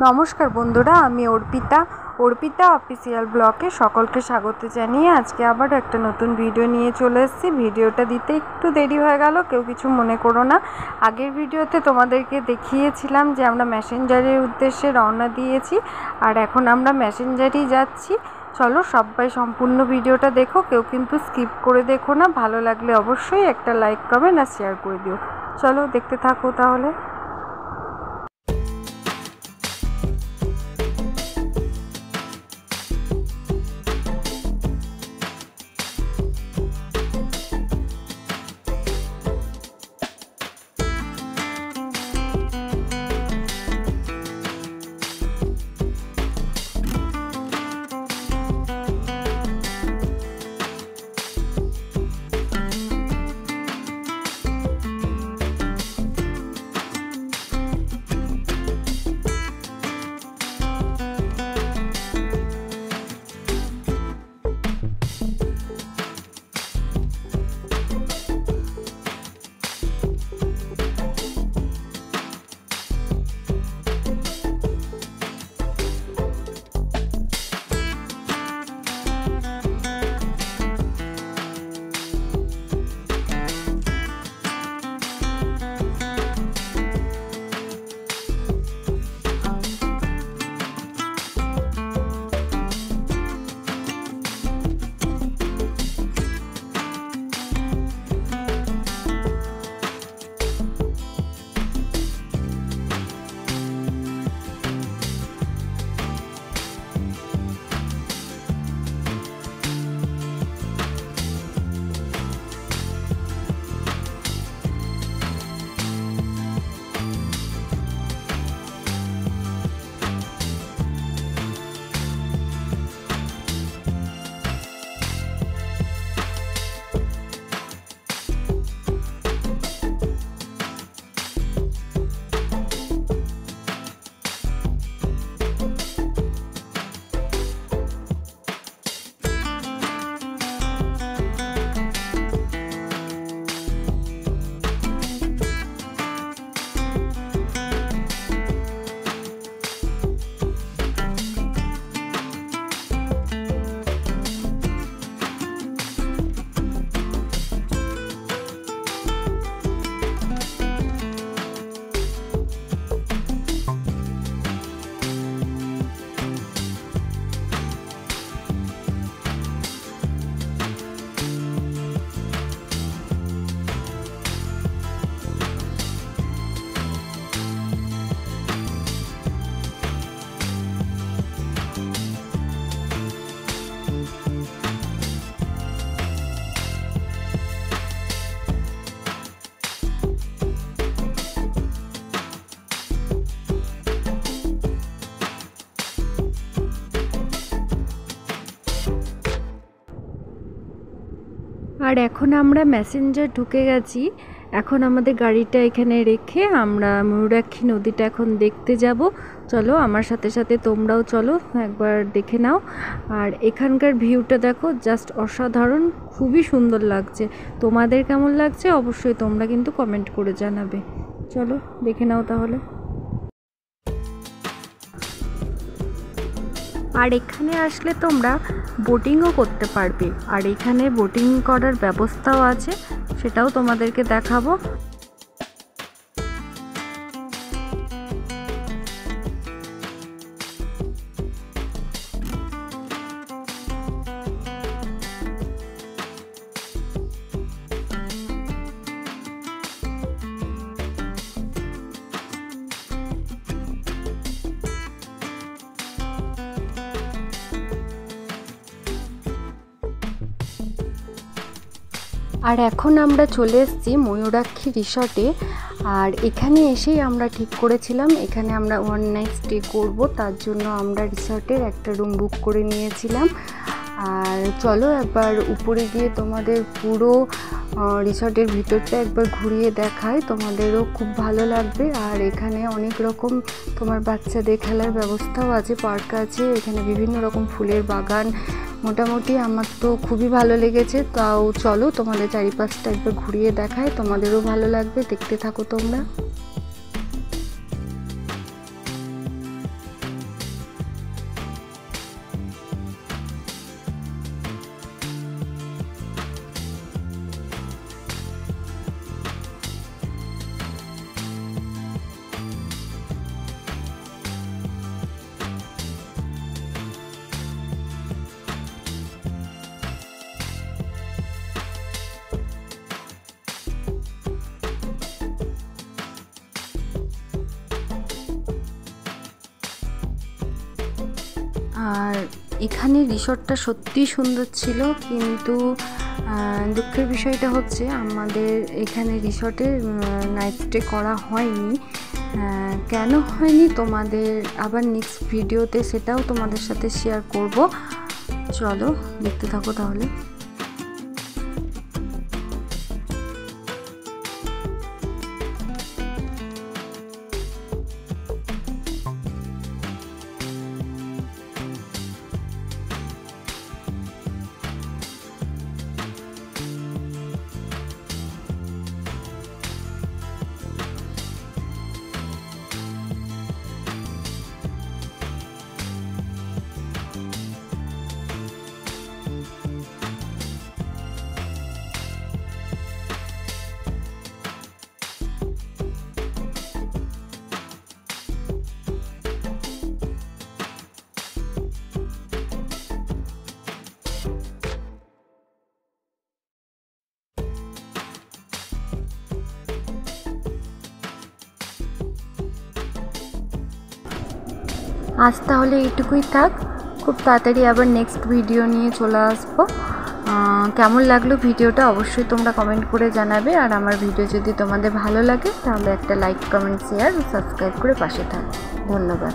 নমস্কার বন্ধুরা, আমি অর্পিতা অফিসিয়াল ব্লগে সকলকে স্বাগত জানিয়ে আজকে আবার একটা নতুন ভিডিও নিয়ে চলে এসেছি। ভিডিওটা দিতে একটু দেরি হয়ে গেল, কেউ কিছু মনে করো না। আগের ভিডিওতে তোমাদেরকে দেখিয়েছিলাম যে আমরা ম্যাসেঞ্জারের উদ্দেশ্যে রওনা দিয়েছি, আর এখন আমরা ম্যাসেঞ্জারই যাচ্ছি। চলো সবাই সম্পূর্ণ ভিডিওটা দেখো, কেউ কিন্তু স্কিপ করে দেখো না। ভালো লাগলে অবশ্যই একটা লাইক, কমেন্ট আর শেয়ার করে দিও। চলো দেখতে থাকো তাহলে। আর এখন আমরা ম্যাসেঞ্জার ঢুকে গেছি। এখন আমাদের গাড়িটা এখানে রেখে আমরা ময়ূরাক্ষী নদীটা এখন দেখতে যাব। চলো আমার সাথে সাথে তোমরাও চলো, একবার দেখে নাও। আর এখানকার ভিউটা দেখো, জাস্ট অসাধারণ, খুবই সুন্দর লাগছে। তোমাদের কেমন লাগছে অবশ্যই তোমরা কিন্তু কমেন্ট করে জানাবে। চলো দেখে নাও তাহলে। আর এখানে আসলে তোমরা বোটিংও করতে পারবে, আর এখানে বোটিং করার ব্যবস্থাও আছে, সেটাও তোমাদেরকে দেখাবো। আর এখন আমরা চলে এসেছি ময়ূরাক্ষী রিসর্টে। আর এখানে এসেই আমরা ঠিক করেছিলাম এখানে আমরা ওয়ান নাইট স্টে করব, তার জন্য আমরা রিসর্টের একটা রুম বুক করে নিয়েছিলাম। আর চলো একবার উপরে গিয়ে তোমাদের পুরো রিসর্টের ভিতরটা একবার ঘুরিয়ে দেখায়, তোমাদেরও খুব ভালো লাগবে। আর এখানে অনেক রকম তোমার বাচ্চাদের খেলার ব্যবস্থাও আছে, পার্ক আছে, এখানে বিভিন্ন রকম ফুলের বাগান। মোটামুটি আমার তো খুবই ভালো লেগেছে। তাও চলো তোমাদের চারিপাশটা একবার ঘুরিয়ে দেখায়, তোমাদেরও ভালো লাগবে, দেখতে থাকো তোমরা। আর এখানে রিসর্টটা সত্যিই সুন্দর ছিল, কিন্তু দুঃখের বিষয়টা হচ্ছে আমাদের এখানে রিসর্টে নাইট স্টে করা হয়নি। কেন হয়নি তোমাদের আবার নেক্সট ভিডিওতে সেটাও তোমাদের সাথে শেয়ার করব। চলো দেখতে থাকো তাহলে। আজ তাহলে এইটুকুই থাক, খুব তাড়াতাড়ি আবার নেক্সট ভিডিও নিয়ে চলে আসবো। কেমন লাগলো ভিডিওটা অবশ্যই তোমরা কমেন্ট করে জানাবে। আর আমার ভিডিও যদি তোমাদের ভালো লাগে তাহলে একটা লাইক, কমেন্ট, শেয়ার ও সাবস্ক্রাইব করে পাশে থাকো। ধন্যবাদ।